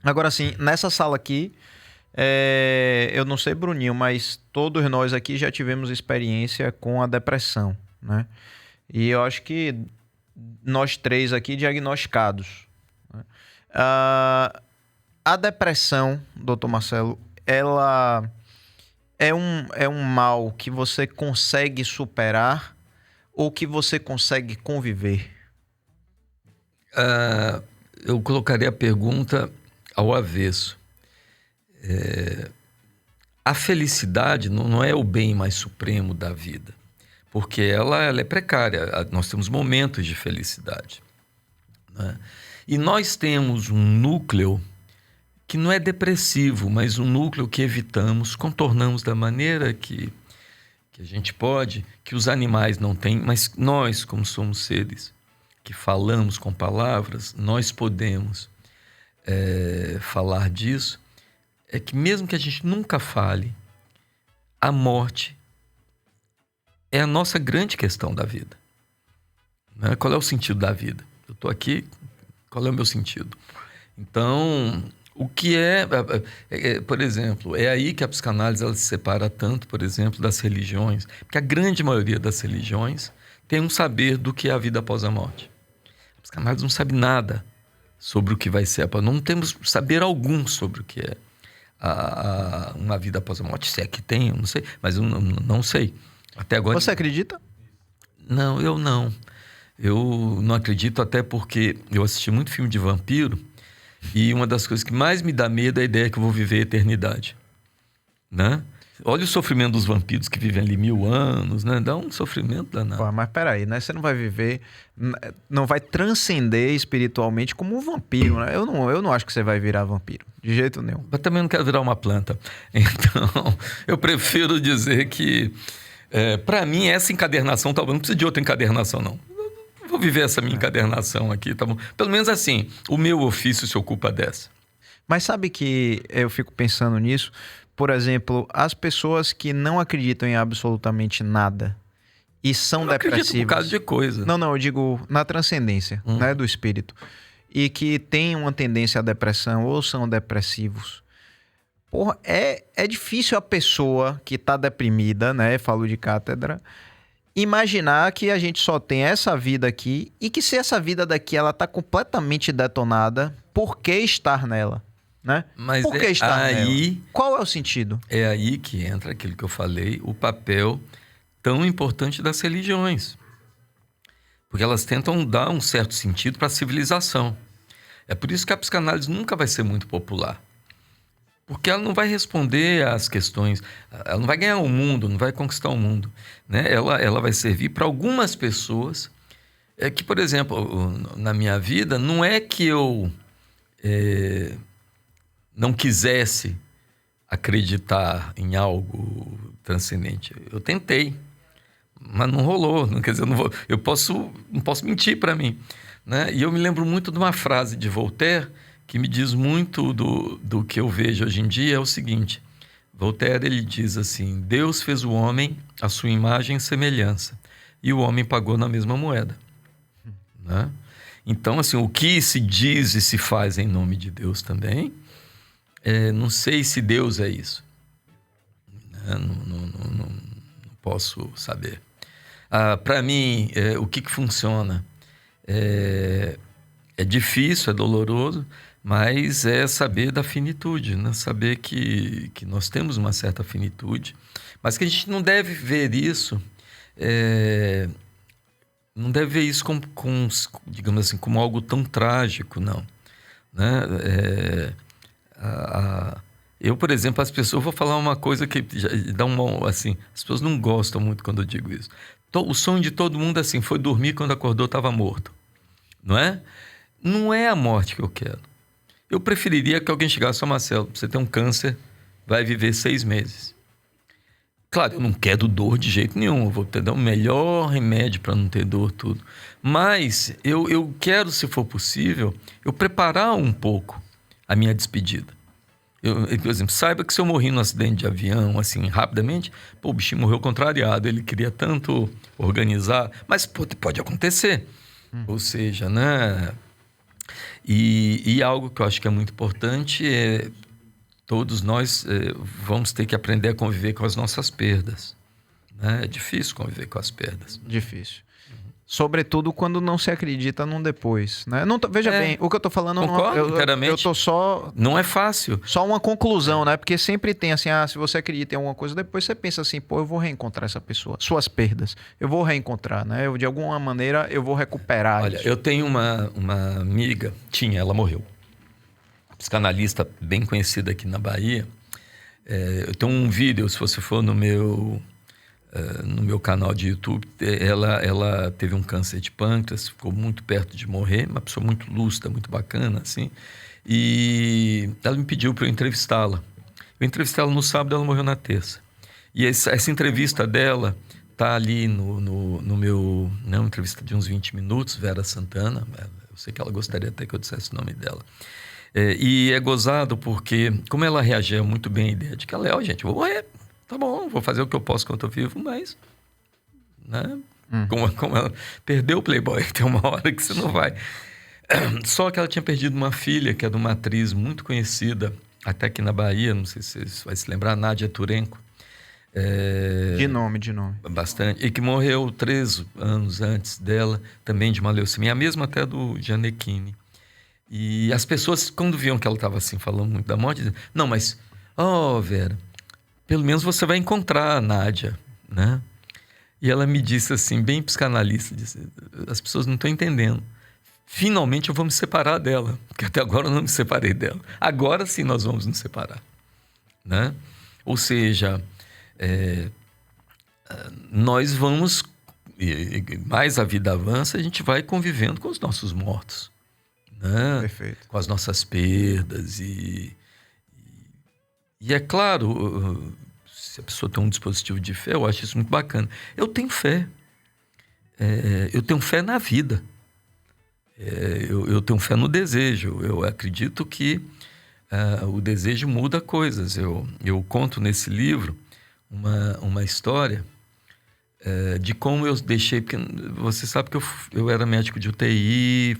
Agora, assim, nessa sala aqui, eu não sei, Bruninho, mas todos nós aqui já tivemos experiência com a depressão, né? E eu acho que nós três aqui diagnosticados, né? Ah, a depressão, doutor Marcelo, ela é um mal que você consegue superar ou que você consegue conviver? Ah, eu colocaria a pergunta ao avesso. A felicidade não é o bem mais supremo da vida, porque ela é precária. Nós temos momentos de felicidade, né? E nós temos um núcleo que não é depressivo, mas um núcleo que evitamos, contornamos da maneira que a gente pode, que os animais não têm, mas nós, como somos seres que falamos com palavras, nós podemos falar disso. É que mesmo que a gente nunca fale, a morte é a nossa grande questão da vida, né? Qual é o sentido da vida? Eu estou aqui, qual é o meu sentido? Então, o que por exemplo, é aí que a psicanálise ela se separa tanto, por exemplo, das religiões, porque a grande maioria das religiões tem um saber do que é a vida após a morte. A psicanálise não sabe nada sobre o que vai ser, não temos saber algum sobre o que é uma vida após a morte, se é que tem, eu não sei, mas eu não sei. Até agora. Você acredita? Não, eu não. Eu não acredito, até porque eu assisti muito filme de vampiro e uma das coisas que mais me dá medo é a ideia que eu vou viver a eternidade, né? Olha o sofrimento dos vampiros que vivem ali 1000 anos, né? Dá um sofrimento danado. Pô, mas peraí, né? Você não vai viver, não vai transcender espiritualmente como um vampiro, né? Eu não acho que você vai virar vampiro, de jeito nenhum. Mas também não quero virar uma planta. Então, eu prefiro dizer que, para mim, essa encadernação, talvez não precise de outra encadernação, não. Eu vou viver essa minha encadernação aqui, tá bom? Pelo menos assim, o meu ofício se ocupa dessa. Mas sabe que eu fico pensando nisso? Por exemplo, as pessoas que não acreditam em absolutamente nada e são Eu não acredito depressivas. um bocado de coisa. Não, eu digo na transcendência, né, do espírito. E que têm uma tendência à depressão ou são depressivos. Porra, é difícil a pessoa que tá deprimida, né? Falo de cátedra. Imaginar que a gente só tem essa vida aqui e que se essa vida daqui ela tá completamente detonada, por que estar nela, né? Mas Por que estar aí, nela? Qual é o sentido? é aí que entra aquilo que eu falei, o papel tão importante das religiões. Porque elas tentam dar um certo sentido para a civilização. É por isso que a psicanálise nunca vai ser muito popular. Porque ela não vai responder às questões, ela não vai ganhar o mundo, não vai conquistar o mundo, né? Ela vai servir para algumas pessoas que, por exemplo, na minha vida, não é que eu não quisesse acreditar em algo transcendente. Eu tentei, mas não rolou. Quer dizer, eu não posso mentir para mim, né? E eu me lembro muito de uma frase de Voltaire que me diz muito do que eu vejo hoje em dia. É o seguinte: Voltaire ele diz assim: Deus fez o homem à sua imagem e semelhança, e o homem pagou na mesma moeda, né? Então, assim, o que se diz e se faz em nome de Deus também, não sei se Deus é isso, né? Não posso saber. Para mim, o que funciona? É difícil, é doloroso, mas é saber da finitude, né? Saber que nós temos uma certa finitude, mas que a gente não deve ver isso, não deve ver isso digamos assim, como algo tão trágico, não, né? Eu, por exemplo, eu vou falar uma coisa que já dá assim, as pessoas não gostam muito quando eu digo isso. O sonho de todo mundo assim foi dormir, quando acordou estava morto, não é? Não é a morte que eu quero. Eu preferiria que alguém chegasse: Marcelo, você tem um câncer, vai viver 6 meses. Claro, eu não quero dor de jeito nenhum, eu vou te dar o melhor remédio para não ter dor, tudo. Mas eu quero, se for possível, eu preparar um pouco a minha despedida. Por exemplo, saiba que se eu morri num acidente de avião, assim, rapidamente, o bichinho morreu contrariado, ele queria tanto organizar, mas pode acontecer. Ou seja, né? E algo que eu acho que é muito importante é todos nós vamos ter que aprender a conviver com as nossas perdas. Né? É difícil conviver com as perdas. Difícil. Sobretudo quando não se acredita num depois, né? Veja bem, o que eu tô falando... Concordo inteiramente. Eu tô só... Não é fácil. Só uma conclusão, né? Porque sempre tem assim, se você acredita em alguma coisa, depois você pensa assim, pô, eu vou reencontrar essa pessoa. Suas perdas. Eu vou reencontrar, né? De alguma maneira, eu vou recuperar Olha, isso. eu tenho uma amiga, ela morreu. Psicanalista bem conhecida aqui na Bahia. Eu tenho um vídeo, se você for no meu canal de YouTube, ela teve um câncer de pâncreas, ficou muito perto de morrer, uma pessoa muito lúcida, muito bacana, assim. E ela me pediu para eu entrevistá-la. Eu entrevistei ela no sábado, ela morreu na terça. E essa entrevista dela tá ali no meu... Né, uma entrevista de uns 20 minutos, Vera Santana. Eu sei que ela gostaria até que eu dissesse o nome dela. E é gozado porque, como ela reagia muito bem à ideia de que ela gente, eu vou morrer. Tá bom, vou fazer o que eu posso enquanto eu vivo, mas... Né? Como ela perdeu o Playboy, tem uma hora que você não vai. Só que ela tinha perdido uma filha, que é de uma atriz muito conhecida, até aqui na Bahia, não sei se você vai se lembrar, Nádia Turenko. De nome. Bastante. E que morreu 3 anos antes dela, também de uma leucemia, a mesma até do Gianecchini. E as pessoas, quando viam que ela estava assim, falando muito da morte, diziam, não, mas, Vera... pelo menos você vai encontrar a Nádia, né? E ela me disse assim, bem psicanalista, disse, as pessoas não estão entendendo. Finalmente eu vou me separar dela, porque até agora eu não me separei dela. Agora sim nós vamos nos separar, né? Ou seja, nós vamos, mais a vida avança, a gente vai convivendo com os nossos mortos, né? Perfeito. Com as nossas perdas e é claro, se a pessoa tem um dispositivo de fé, eu acho isso muito bacana. Eu tenho fé. Eu tenho fé na vida. Eu tenho fé no desejo. Eu acredito que o desejo muda coisas. Eu conto nesse livro uma história de como eu deixei... Porque você sabe que eu era médico de UTI,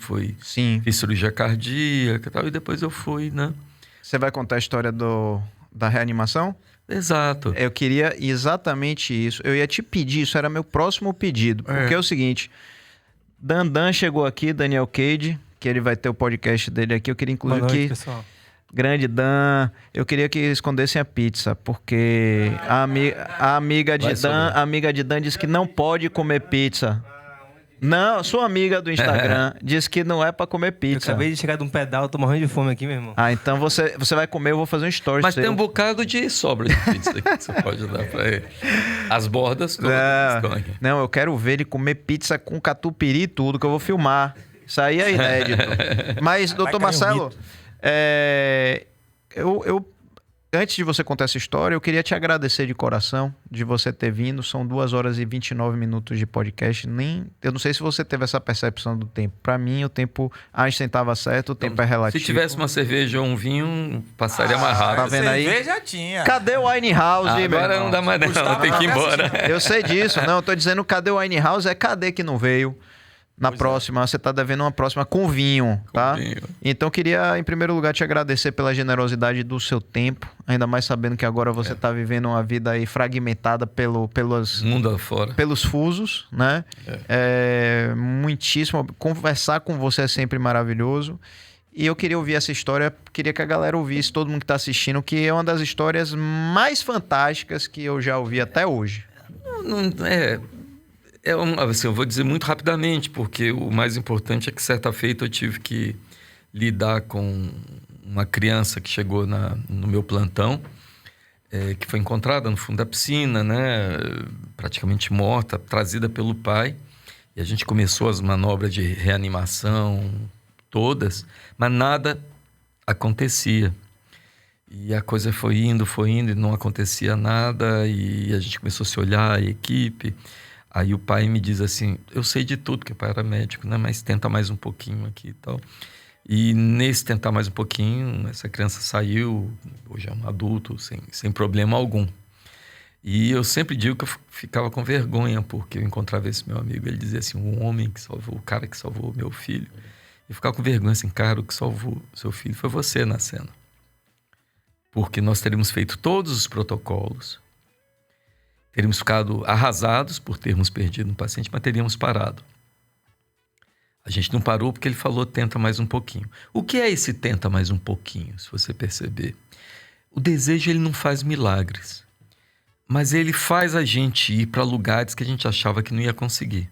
fiz cirurgia cardíaca e tal, e depois eu fui, né? Você vai contar a história da reanimação? Exato. Eu queria exatamente isso. Eu ia te pedir, isso era meu próximo pedido. Porque é o seguinte, Dandan chegou aqui, Daniel Cade, que ele vai ter o podcast dele aqui. Eu queria incluir aqui... pessoal. Grande Dan, eu queria que escondessem a pizza, porque a amiga de Dan disse que não pode comer pizza. Não, sua amiga do Instagram disse que não é pra comer pizza. Eu acabei de chegar de um pedal, tô morrendo de fome aqui, meu irmão. Então você vai comer, eu vou fazer um story. Mas tem um bocado de sobra de pizza aqui que você pode dar pra ele. As bordas todas estão aqui. Não, eu quero ver ele comer pizza com catupiry e tudo, que eu vou filmar. Isso aí é inédito. Mas, doutor Marcelo, antes de você contar essa história, eu queria te agradecer de coração de você ter vindo. São 2 horas e 29 minutos de podcast. Eu não sei se você teve essa percepção do tempo. Para mim, o tempo... Einstein estava certo, o tempo é relativo. Se tivesse uma cerveja ou um vinho, passaria mais rápido. Tá vendo aí? Cerveja tinha. Cadê o Winehouse, agora não dá mais não, tem que ir embora. Eu sei disso. Não, eu tô dizendo cadê o Winehouse, cadê que não veio? Na próxima, você tá devendo uma próxima com vinho, tá? Então, queria, em primeiro lugar, te agradecer pela generosidade do seu tempo. Ainda mais sabendo que agora você tá vivendo uma vida aí fragmentada mundo afora. Pelos fusos, né? Muitíssimo. Conversar com você é sempre maravilhoso. E eu queria ouvir essa história, queria que a galera ouvisse, todo mundo que tá assistindo, que é uma das histórias mais fantásticas que eu já ouvi até hoje. Assim, eu vou dizer muito rapidamente, porque o mais importante é que certa feita eu tive que lidar com uma criança que chegou no meu plantão, que foi encontrada no fundo da piscina, né, praticamente morta, trazida pelo pai. E a gente começou as manobras de reanimação todas, mas nada acontecia. E a coisa foi indo e não acontecia nada, e a gente começou a se olhar, a equipe... Aí o pai me diz assim, eu sei de tudo, porque o pai era médico, né? Mas tenta mais um pouquinho aqui e tal. E nesse tentar mais um pouquinho, essa criança saiu, hoje é um adulto, sem problema algum. E eu sempre digo que eu ficava com vergonha, porque eu encontrava esse meu amigo, ele dizia assim, o cara que salvou meu filho. e ficar com vergonha assim, cara, o que salvou seu filho foi você nascendo. Porque nós teríamos feito todos os protocolos, teríamos ficado arrasados por termos perdido um paciente, mas teríamos parado. A gente não parou porque ele falou tenta mais um pouquinho. O que é esse tenta mais um pouquinho, se você perceber? O desejo ele não faz milagres, mas ele faz a gente ir para lugares que a gente achava que não ia conseguir.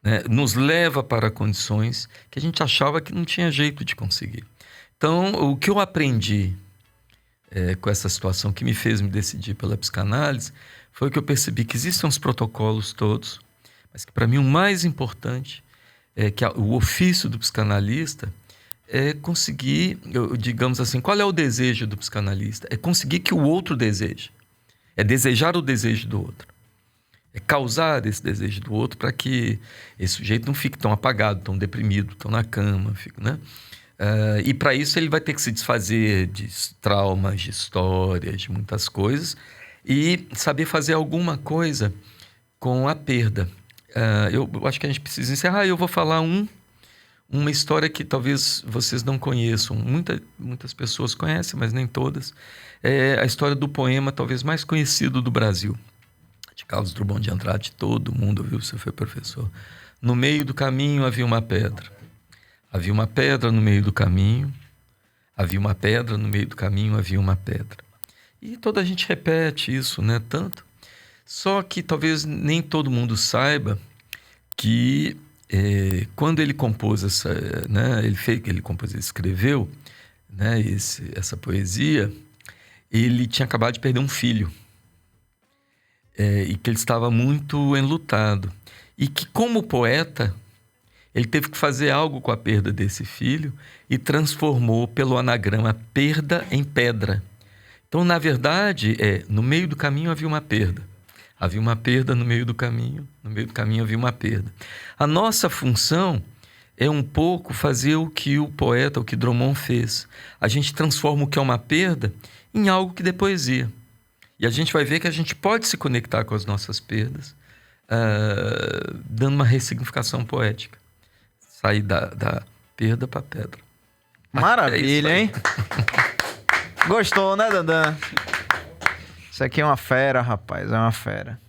Né? Nos leva para condições que a gente achava que não tinha jeito de conseguir. Então, o que eu aprendi com essa situação que me fez me decidir pela psicanálise foi que eu percebi que existem os protocolos todos, mas que para mim o mais importante é que o ofício do psicanalista é conseguir, digamos assim, qual é o desejo do psicanalista? É conseguir que o outro deseje. É desejar o desejo do outro. É causar esse desejo do outro para que esse sujeito não fique tão apagado, tão deprimido, tão na cama, né? E para isso ele vai ter que se desfazer de traumas, de histórias, de muitas coisas e saber fazer alguma coisa com a perda. Eu acho que a gente precisa encerrar. Eu vou falar uma história que talvez vocês não conheçam. Muitas pessoas conhecem, mas nem todas. É a história do poema talvez mais conhecido do Brasil, de Carlos Drummond de Andrade. Todo mundo ouviu, você foi professor. No meio do caminho havia uma pedra. Havia uma pedra no meio do caminho. Havia uma pedra no meio do caminho, havia uma pedra. E toda a gente repete isso, né? Tanto. Só que talvez nem todo mundo saiba que quando ele compôs né, ele escreveu, né, essa poesia, ele tinha acabado de perder um filho e que ele estava muito enlutado e que como poeta ele teve que fazer algo com a perda desse filho e transformou pelo anagrama perda em pedra. Então, na verdade, no meio do caminho havia uma perda. Havia uma perda no meio do caminho havia uma perda. A nossa função é um pouco fazer o que o poeta, o que Drummond fez. A gente transforma o que é uma perda em algo que dê poesia. E a gente vai ver que a gente pode se conectar com as nossas perdas, dando uma ressignificação poética. Sair da perda para a pedra. Maravilha, hein? Gostou, né, Dandan? Isso aqui é uma fera, rapaz. É uma fera.